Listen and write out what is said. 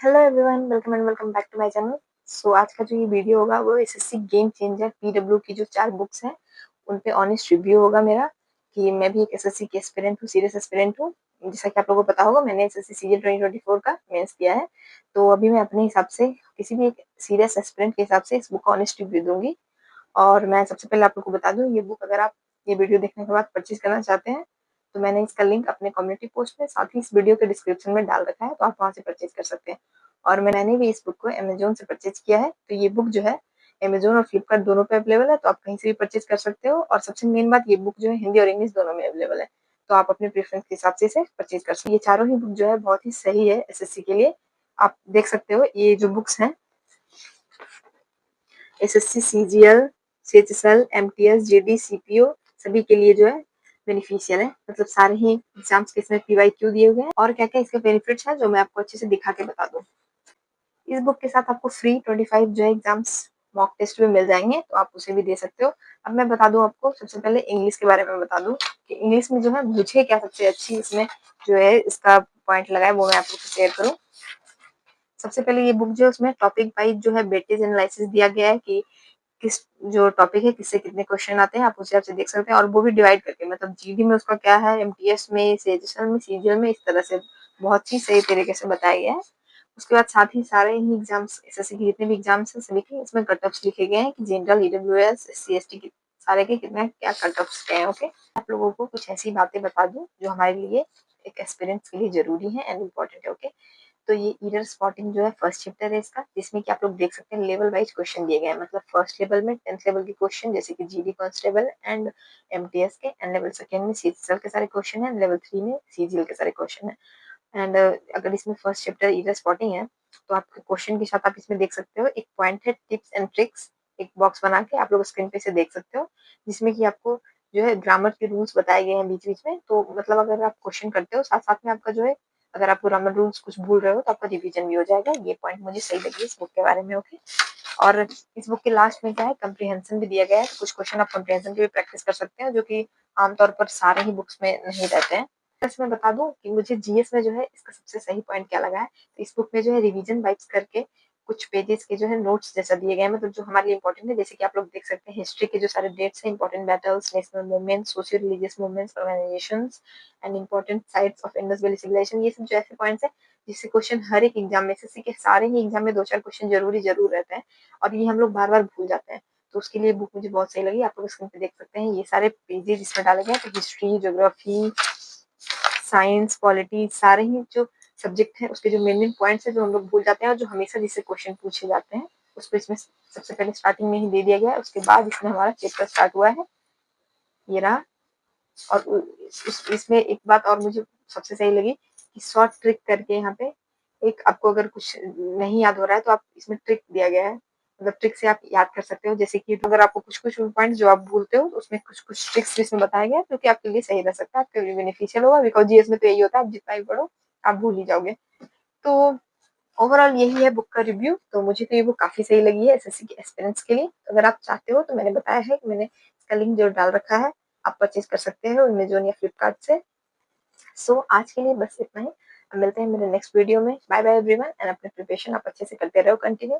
Hello everyone, welcome and welcome back to my channel. So आज का जो ये वीडियो होगा वो एसएससी गेम चेंजर पीडब्ल्यू की जो 4 बुक्स हैं उन पे ऑनेस्ट रिव्यू होगा मेरा। कि मैं भी एक एसएससी की एस्पिरेंट हूँ, सीरियस एस्पिरेंट हूँ। जैसा कि आप लोगों को पता होगा, मैंने एसएससी सीजीएल 2024 का मेंस किया है। तो अभी मैं अपने हिसाब से किसी भी एक सीरियस एस्पिरेंट के हिसाब से इस बुक का ऑनेस्ट रिव्यू दूंगी। और मैं सबसे पहले आप लोग को बता दूं, ये बुक अगर आप ये वीडियो देखने के बाद परचेज करना चाहते हैं तो मैंने इसका लिंक अपने कम्युनिटी पोस्ट में, साथ ही इस वीडियो के डिस्क्रिप्शन में डाल रखा है, तो आप वहां से परचेज कर सकते हैं। और मैंने भी इस बुक को अमेजोन से परचेज किया है। तो ये बुक जो है अमेजोन और फ्लिपकार्ट दोनों पे अवेलेबल है, तो आप कहीं से भी परचेज कर सकते हो। और सबसे मेन बात, ये बुक जो है हिंदी और इंग्लिश दोनों में अवेलेबल है, तो आप अपने प्रेफरेंस के हिसाब से इसे परचेज कर सकते हैं। ये चारों ही बुक जो है बहुत ही सही है एसएससी के लिए। आप देख सकते हो ये जो बुक्स हैं, SSC, CGL, CHSL, MTS, GD, CPO सभी के लिए जो है बेनिफिशियल है। मतलब सारे ही एग्जाम्स के इसमें पीवाईक्यू दिए हुए हैं। और क्या क्या इसके बेनिफिट्स हैं जो मैं आपको अच्छे से दिखा के बता दूं। इस बुक के साथ आपको फ्री 25 जो है एग्जाम्स मॉक टेस्ट में मिल जाएंगे, तो आप उसे भी दे सकते हो। अब मैं बता दूं आपको, सबसे पहले इंग्लिश के बारे में बता दूं कि इंग्लिश में जो है मुझे क्या सबसे अच्छी इसमें जो है इसका पॉइंट लगा है वो मैं आपको शेयर करूं। सबसे पहले ये बुक जो है उसमें टॉपिक वाइज जो है वेटेज एनालिसिस दिया गया है कि किस जो टॉपिक है किससे कितने क्वेश्चन आते हैं, आप उस हिसाब से देख सकते हैं। और वो भी डिवाइड करके, मतलब जीडी में उसका क्या है, एमटीएस में, सीएचएसएल में, सीजीएल में, इस तरह से बहुत ही सही तरीके से बताया गया है। उसके बाद साथ ही सारे ही एग्जाम्स, एसएससी के जितने भी एग्जाम्स हैं सभी के इसमें कट ऑफ्स लिखे गए हैं कि जनरल, ईडब्ल्यूएस, एससी, एसटी की सारे के कितने क्या कट ऑफ्स गए हैं। ओके, आप लोगों को कुछ ऐसी बातें बता दूं जो हमारे लिए एक एक्सपीरियंस के लिए जरूरी है एंड इम्पोर्टेंट है। ओके, तो ये एरर स्पॉटिंग जो है फर्स्ट चैप्टर है इसका, जिसमें कि आप लोग देख सकते हैं लेवल वाइज क्वेश्चन दिए गए हैं। मतलब फर्स्ट लेवल में 10th लेवल के क्वेश्चन, जैसे कि जीडी कांस्टेबल एंड एमटीएस के, एंड लेवल सेकंड में सीएचएसएल के सारे क्वेश्चन है, लेवल 3 में सीजीएल के सारे क्वेश्चन है। एंड अगर इसमें फर्स्ट चैप्टर एरर स्पॉटिंग है तो आपके क्वेश्चन के साथ आप इसमें देख सकते हो एक पॉइंट है टिप्स एंड ट्रिक्स, एक बॉक्स बना के आप लोग स्क्रीन पे से देख सकते हो, जिसमें कि आपको जो है ग्रामर के रूल्स बताए गए हैं बीच बीच में। तो मतलब अगर आप क्वेश्चन करते हो साथ साथ में आपका जो है, अगर आप ग्रामर रूल्स कुछ भूल रहे हो तो आपका रिवीजन भी हो जाएगा। ये पॉइंट मुझे सही लगी इस बुक के बारे में। ओके, और इस बुक के लास्ट में क्या है, कंप्रीहेंशन भी दिया गया है। कुछ क्वेश्चन आप कंप्रीहेंशन की भी प्रैक्टिस कर सकते हैं, जो कि आमतौर पर सारे ही बुक्स में नहीं रहते हैं। बस मैं बता दूं कि मुझे जीएस में जो है इसका सबसे सही पॉइंट क्या लगा है, तो इस बुक में जो है रिवीजन वाइब्स करके कुछ पेजेस के जो है नोट्स जैसा दिए गए हैं, मतलब जो हमारे लिए इंपॉर्टेंट है। जैसे कि आप लोग देख सकते हैं हिस्ट्री के जो सारे डेट्स हैं, important battles, national movements, socio religious movements, organisations and important sites of Indus Valley civilisation, ये सब जो ऐसे पॉइंट्स हैं जिससे क्वेश्चन हर एक एग्जाम में, एसएससी के सारे ही एग्जाम में दो चार क्वेश्चन जरूर रहते हैं, और ये हम लोग बार बार भूल जाते हैं। तो उसके लिए बुक मुझे बहुत सही लगी। आप लोग स्क्रीन पे देख सकते हैं ये सारे पेजेस इसमें डाले गए हैं। तो हिस्ट्री, ज्योग्राफी, साइंस, पॉलिटी, सारे ही जो सब्जेक्ट है उसके जो मेन पॉइंट्स है जो हम लोग भूल जाते हैं और जो हमेशा जिससे क्वेश्चन पूछे जाते हैं, उसको इसमें सबसे पहले स्टार्टिंग में ही दे दिया गया है। उसके बाद इसमें हमारा चैप्टर स्टार्ट हुआ है, ये रहा। और इसमें एक बात और मुझे सबसे सही लगी कि शॉर्ट ट्रिक करके यहाँ पे एक, आपको अगर कुछ नहीं याद हो रहा है तो आप इसमें ट्रिक दिया गया है, मतलब ट्रिक से आप याद कर सकते हो। जैसे कि अगर आपको कुछ कुछ पॉइंट जो आप भूलते हो तो उसमें कुछ कुछ ट्रिक्स इसमें बताया गया है, जो कि आपके लिए सही रह सकता है, आपके लिए बेनिफिशियल होगा। बिकॉज जीएस में तो यही होता है, आप जितना भी पढ़ो आप भूल ही जाओगे। तो ओवरऑल यही है बुक का रिव्यू। तो मुझे तो ये बुक काफी सही लगी है एसएससी के एस्पिरेंट्स के लिए। अगर आप चाहते हो तो मैंने बताया है कि मैंने इसका लिंक जो डाल रखा है, आप परचेज कर सकते हो अमेजोन या फ्लिपकार्ट से। सो आज के लिए बस इतना ही। अब मिलते हैं मेरे नेक्स्ट वीडियो में। बाय बाय एवरीवन, एंड अपने प्रिपरेशन आप अच्छे से करते रहो कंटिन्यू।